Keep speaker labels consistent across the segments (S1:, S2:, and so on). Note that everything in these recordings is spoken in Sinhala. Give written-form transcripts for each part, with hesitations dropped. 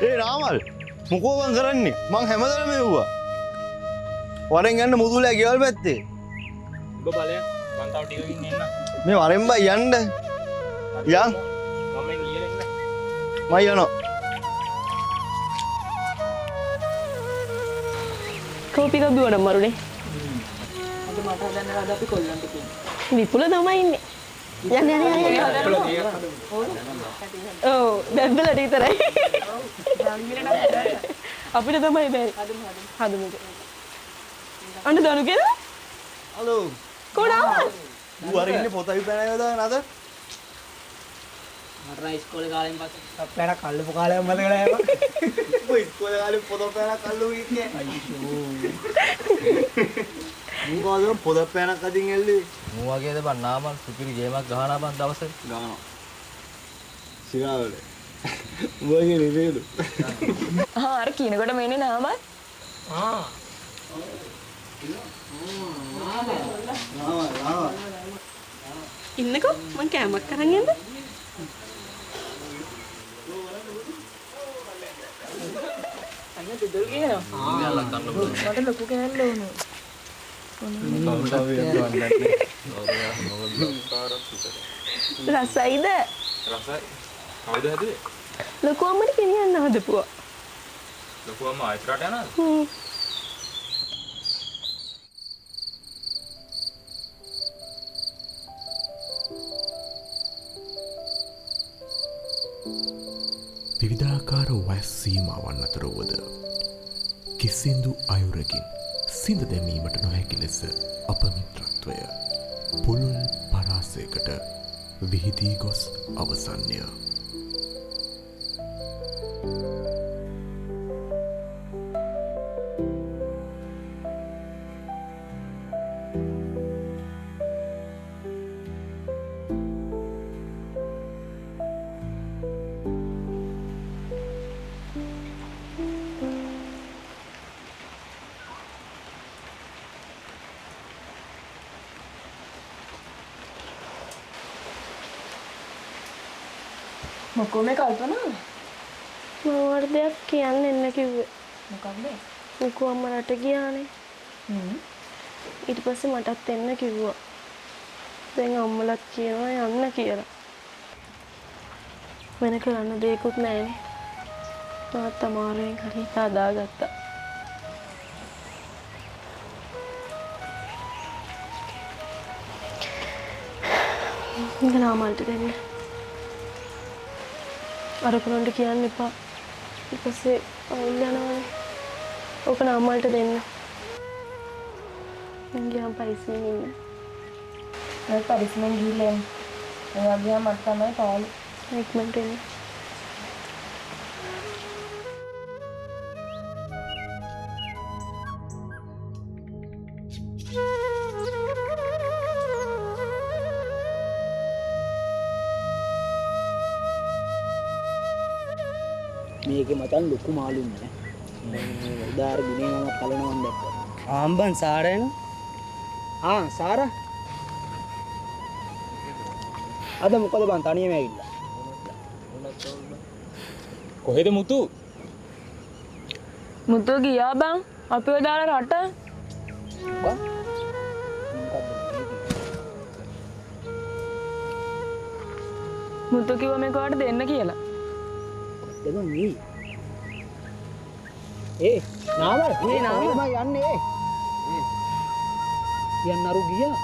S1: ඒ රාමල් මොකෝ බං කරන්නේ? මං හැමදාම මෙව්වා. වරෙන් යන්න මුදුලේ ගෙවල් පැත්තේ.
S2: ඔබ බලය මං තව ටිකකින් එන්න.
S1: මේ වරෙන් බයි යන්න. යන්
S2: මම එළියට එන්න.
S1: මම යනවා.
S3: කෝපි එකක් දුවන මරුනේ.
S4: අද මට හදන්න රාද අපි කොල්ලන්ට කියන්නේ.
S3: විපුල තමයි ඉන්නේ. යන්න යන්න යන්න. ඔව් බැබ්බලට විතරයි. අපිට තමයි බැරි. හදමු. අන්න දනු කියලා?
S1: හලෝ.
S3: කොඩාවල්.
S1: ඌ වරෙන් ඉන්නේ පොතයි පැනලා දාන අද.
S4: මට ඉස්කෝලේ කාලෙන් පස්සේ පැන කල්ලපු කාලයක් මතක නැහැ මම.
S1: ඌ ඉස්කෝලේ කාලේ පොත පැනලා කල්ලු ඉන්නේ. අයියෝ. ඌ කාලේ පොත පැනක් අදින් එල්ලුවේ.
S5: මූ වගේද බං නාමල් සුපිරි ගේමක් ගහනවා බං දවසේ.
S1: ගානවා. සිරාවල. ඌගේ නෙමෙයිද?
S3: අර කිනකොට මෙන්නේ නාමල්. ඉන්නකෝ මං කෑමක් අරන් එන්න.
S4: අන්න දෙදල් කියනවා.
S5: ඉංගලක් ගන්න බෑ.
S4: මට ලොකු කෑල්ල ඕනේ.
S3: රසයිද?
S2: රසයි. කවුද හැදුවේ?
S3: ලොකු අම්මට ගෙනියන්න හදපුවා.
S2: ලොකු අම්මා ආයෙත් රට යනවද?
S6: විවිධාකාර වයස් සීමාවන් අතර වුවද කිසිදු අයුරකින් සිඳ දැමීමට නොහැකි ලෙස අප මිත්‍රත්වය පුළුල් පරාසයකට විහිදී ගොස් අවසන්ය.
S4: මොකෝ මේ කල්පනාද?
S3: මම වර දෙයක් කියන්න එන්න කිව්වේ.
S4: මොකක්ද?
S3: ලොකු අම්ම රට ගියානේ. ඊට පස්සේ මටත් එන්න කිව්වා. දැන් අම්මලත් කියනවා යන්න කියලා. වෙන කරන්න දෙයක්වත් නැහැනේ. මාත් අමාරුවෙන් හරි හදාගත්තා. ඉතින් නාමල්ට දෙන්න. අර කොනන්ට කියන්න එපා. ඊට පස්සේ අවුල් යනවානේ. ඕක නාමල්ට දෙන්න. මං ගියාම පරිස්සමෙන් ඉන්න.
S4: මම පරිස්සමෙන් ගිහලා එන්න. ඒ වගේම මට තමයි පාළු.
S3: ඉක්මනට එන්න.
S4: මේකේ මචං ලොකු මාළුන් නේ. උදාර ගුණේ මම කලනවන් දැක්කා. ආම්බන් සාරේන? සාරා. අද මොකද බං තනියම ඇවිල්ලා?
S2: කොහෙද මුතු?
S3: මුතු ගියා බං. අපිව දාලා රට.
S4: බං
S3: මුතු කිව්ව මේක ඔයාලට දෙන්න කියලා.
S4: දෙමන් නී. නාමල් මම යන්නේ. යන්න අරු ගියා.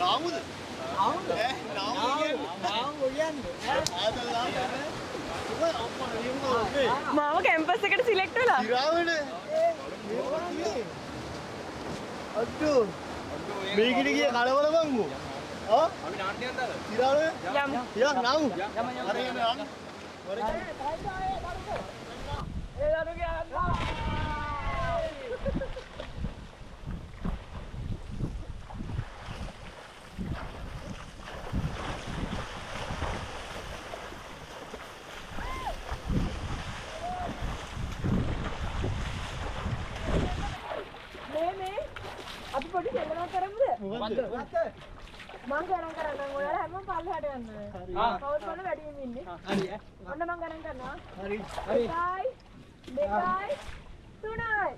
S1: රාමුද?
S3: මාව කැම්පස් එකට සිලෙක්ට් වෙලා.
S1: අඩෝ මේකට ගිය කලවල බංගෝ. ආ
S2: අපි නාට්‍ය යන්නද?
S1: ඉරාලේ
S3: යමු.
S1: යා නාමු.
S2: යම.
S1: අර යන්න.
S3: අපි පොඩි සෙල්ලමක් කරමුද?
S1: මොකද්ද?
S3: මං ගණන් කරන්නම්. ඔයාලා හැමෝම පල්ලෙහාට යන්න. කවුද මොන වැඩියෙන් ඉන්නේ?
S4: හරි
S3: ඔන්න මං ගණන් කරනවා.
S4: හරි
S3: 1යි 2යි 3යි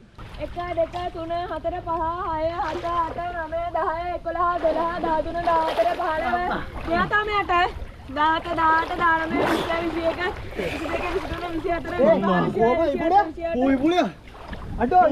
S3: 1 2 3 4 5 6 7 8 9 10 11 12 13 14 15 මෙයා තමයි 8 17 18 19 20 21 22 23 24
S1: පොයි පුලිය.
S4: අඩෝ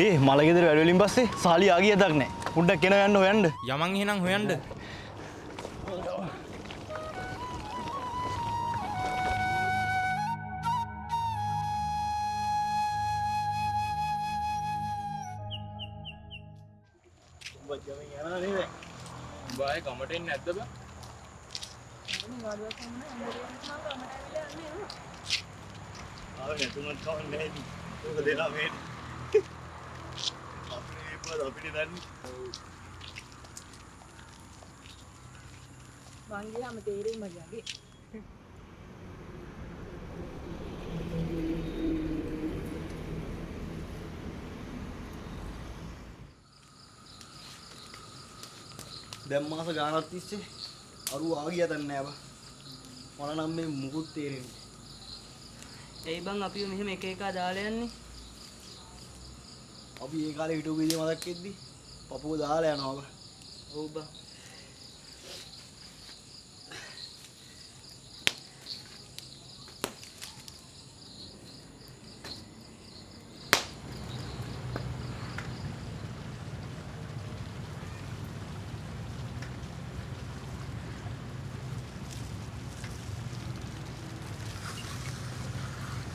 S1: ඒ මලගෙදර වැඩ වලින් පස්සේ සාලි ආ ගියදක් නැහැ. පොඩ්ඩක් කෙන යන්න හොයන්න.
S2: යමන් එහෙනම් හොයන්න. බායි කමට එන්නේ නැද්ද බා?
S1: ආව නැතුණත් කවන්නේ නැහැ. ඔක දෙලා මේ. අපිට දන්නේ.
S3: මං ගියාම තේරෙයි මගේ.
S1: දැන් මාස ගානක් තිස්සේ අරු ආ ගියා දන්නේ නැහැ බා. මම නම් මේ මුකුත් තේරෙන්නේ.
S4: එයි බං අපිව මෙහෙම එක එක දාලා යන්නේ.
S1: අපි ඒ කාලේ හිටපු විදිය මතක් වෙද්දි පපුව දාලා යනවා බා.
S4: ඔව් බං.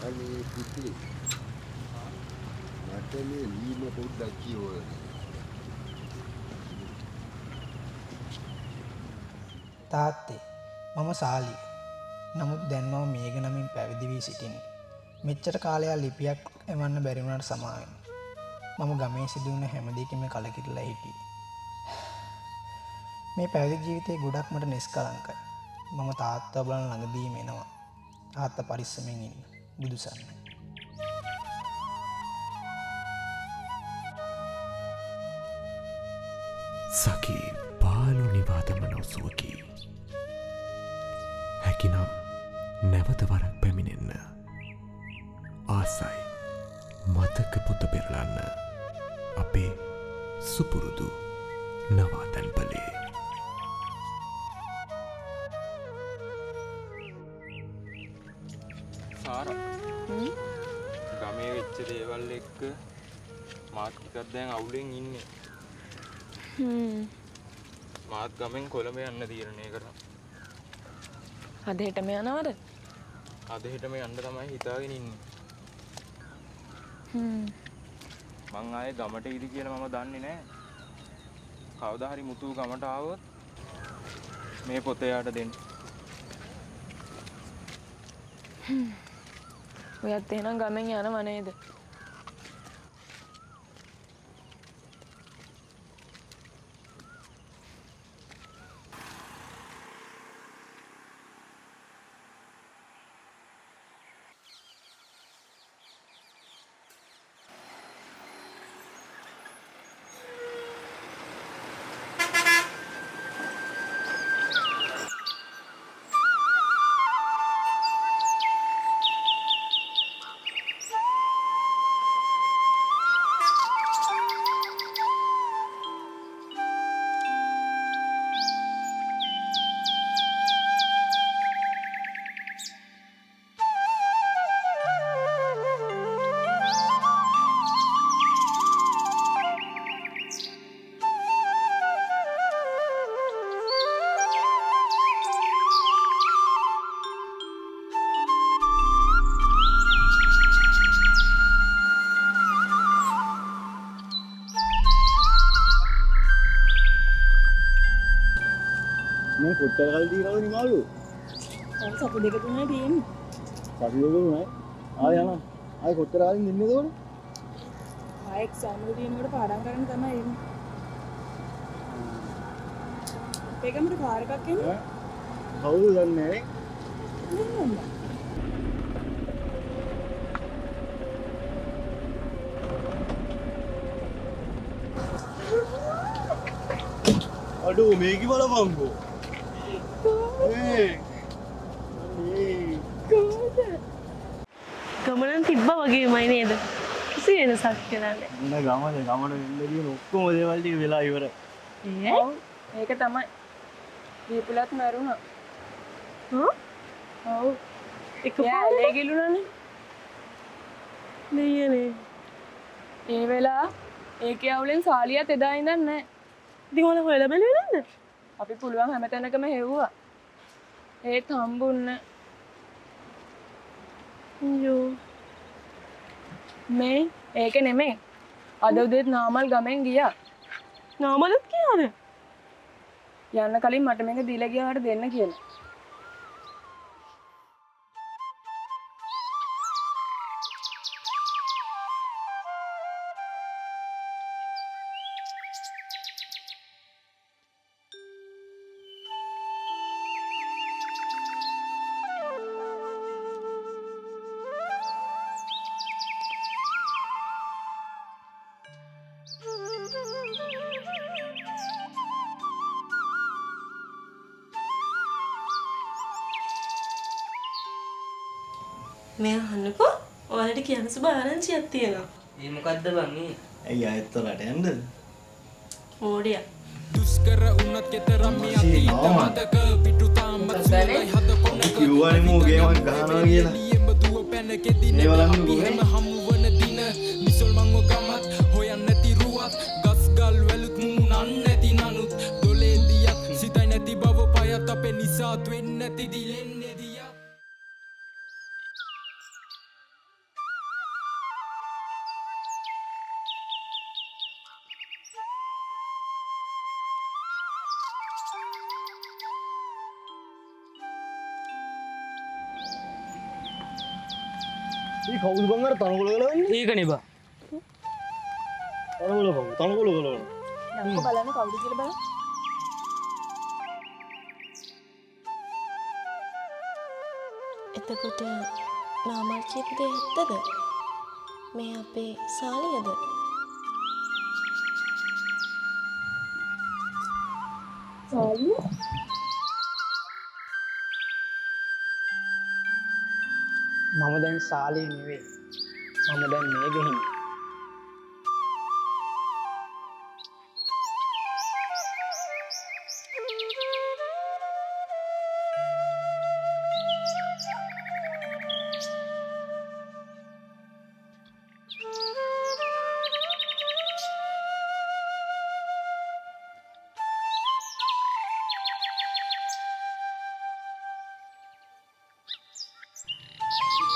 S7: අනේ පුතේ මට මේ ලීම පොඩ්ඩක් කියවන්න.
S8: තාත්තේ මම සාලි. නමුත් දැන් මම මේක නමින් පැවිදි වී සිටින්නේ. මෙච්චර කාලයක් ලිපියක් එවන්න බැරි වුණාට සමා වෙන්න. මම ගමේ සිදුවන හැම දෙයකින්ම කලකිරලා හිටියේ. මේ පැවිදි ජීවිතේ ගොඩක් මට නිස්කලංකයි. මම තාත්තා බලන ළඟදීම එනවා. තාත්තා පරිස්සමෙන් ඉන්න. බුදුසරණයි.
S6: සකි පාලු නිවාතම නොසුවකි. හැකිනම් නැවත වරක් පැමිණෙන්න. ආසයි මතක පොත පෙරලන්න. අපේ සුපුරුදු නවාතැන්පලේ.
S2: සාරා ගමේ වෙච්ච දේවල් එක්ක මාත් ටිකක් දැන් අවුලෙන් ඉන්නේ. මාත් ගමෙන් කොළඹ යන්න තීරණය කරා.
S3: අද හෙටම යනවද?
S2: අද හෙටම යන්න තමයි හිතාගෙන ඉන්නේ. මං ආයේ ගමට ඉදි කියලා මම දන්නේ නැහැ. කවදා හරි මුතු ගමට ආවොත් මේ පොත යාට දෙන්න.
S3: ඔයත් එහෙනම් ගමෙන් යනව නේද?
S1: කොච්චර කල් දිනවද නිමාලු?
S3: සතු දෙක තුනයි තියෙන්නේ.
S1: සතියක නෑ. ආය යනවා. ආය කොච්චර කලින් දෙන්නේද ඕනේ?
S3: ආයෙ එක්සෑම් එක තියෙනකොට පාඩම් කරන්න තමයි එන්නේ. ඒකමද කාර් එකක් එන්නේ?
S1: කවුද දන්නේ නැහැ. අඩෝ මේක බලපංකෝ.
S9: ගමනන් තිබ්බ වගේමයි නේද? කිසි වෙනසක් කියලා නෑ.
S1: ගමන වෙන්න දින ඔක්කොම දේවල් ටික වෙලා ඉවරයි.
S3: ඔව් ඒක තමයි. දීපුලත් මැරුණා. ඔව්. එයාලේ ගිලුණානේ.
S9: නේනේ.
S3: ඒ වෙලාව ඒකේ අවුලෙන් සාලියත් එදා ඉඳන් නැහැ.
S9: ඉතින් ඔයාලා හොයලා බැලුවේ නැද්ද?
S3: අපි පුළුවන් හැමතැනකම හෙව්වා. ඒත් හම්බුන්නේ
S9: අයියෝ.
S3: මේ ඒක නෙමෙයි. අද උදේත් නාමල් ගමෙන් ගියා.
S9: නාමලත් කියාද?
S3: යන්න කලින් මට මේක දීලා ගියාට දෙන්න කියලා.
S9: මේ අහන්නකෝ ඔයාලට කියන්න සුබ ආරංචියක් තියෙනවා.
S4: ඒ මොකද්ද බං මේ?
S1: ඇයි ආයෙත් රට යන්නද?
S9: ඕඩියා.
S10: දුෂ්කර උන්නත් කෙතරම් මේ අතීත මතක පිටු තාමත් සුලයි හද කොනක
S1: කිව්වනේ මෝ ගේමක් ගහනවා කියලා.
S10: බදුව පැනකෙදින අපි හැම හමුවන දින නිසල් මංව ගමත් හොයන්න නැති රුවත් ගස් ගල් වැලුත් මුමුණන් නැති නනුත් දොලේ දියක් සිතයි නැති බව පයත් අපේ නිසාත් වෙන්නේ නැති දිලෙන්නේ දියක්.
S1: මේ කවුද බං අර තනකොළ ගලවන්නේ?
S4: ඒකනේ බා.
S1: තනකොළ ගලවන.
S3: යන්න බලන්න කවුද කියලා බලන්න.
S9: එතකොට නාමල් කියපු දේ ඇත්තද? මේ අපේ සාලියද?
S3: සාලිය?
S8: මම දැන් සාලිය නෙවෙයි. මම දැන් මේ ගෙහින්නේ.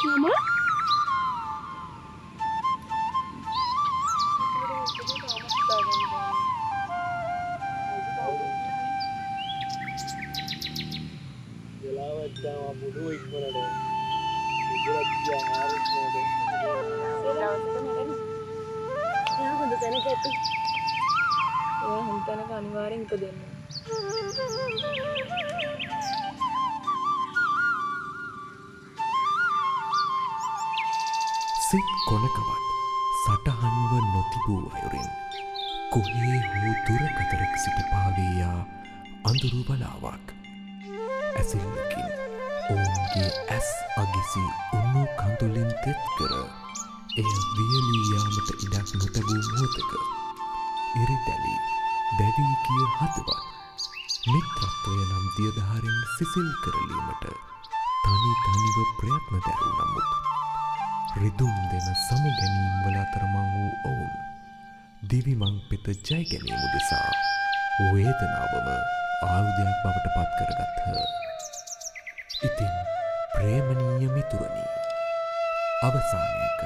S9: Mama?
S1: වෙලාවත් දැන් බුදු ඉක්මනට. ඉබුරක් ගියා ආරක්ෂණයට.
S3: එයා හොඳ තැනක ඇති. එයා හොඳ තැනක අනිවාර්යෙන් ඉපදෙන්න.
S6: සිත් කොනකවත් සටහන්ව නොතිබූ අයුරින් කොහේ හෝ දුරකතරක සිට පාවේයා අඳුරු බලාවක් ඇසිල්ලකින් ඔවුන්ගේ ඇස් අගිසි උන්නු කඳුලින් තෙත් කර එය වියලීයාමට ඉඩක් නොතැබූ මොහොතක ඉරිදැලි දැවී කිය හදවත් මිත්‍රත්වය නම් දියදහරින් සිසිල් කරලීමට තනි තනිව ප්‍රයත්න දැරූ නමුත් රිදුම් දෙන සමු ගැනීම් වල අතරමං වූ ඔවුන් දිවිමං පෙත ජය ගැනීම දෙසා වේදනාවම ආයුධයක් බවට පත් කරගත්හ. ඉතින් ප්‍රේමණීය මිතුරනි අවසානයක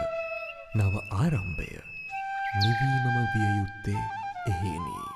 S6: නව ආරම්භය නිවීමම විය යුත්තේ එහෙනි.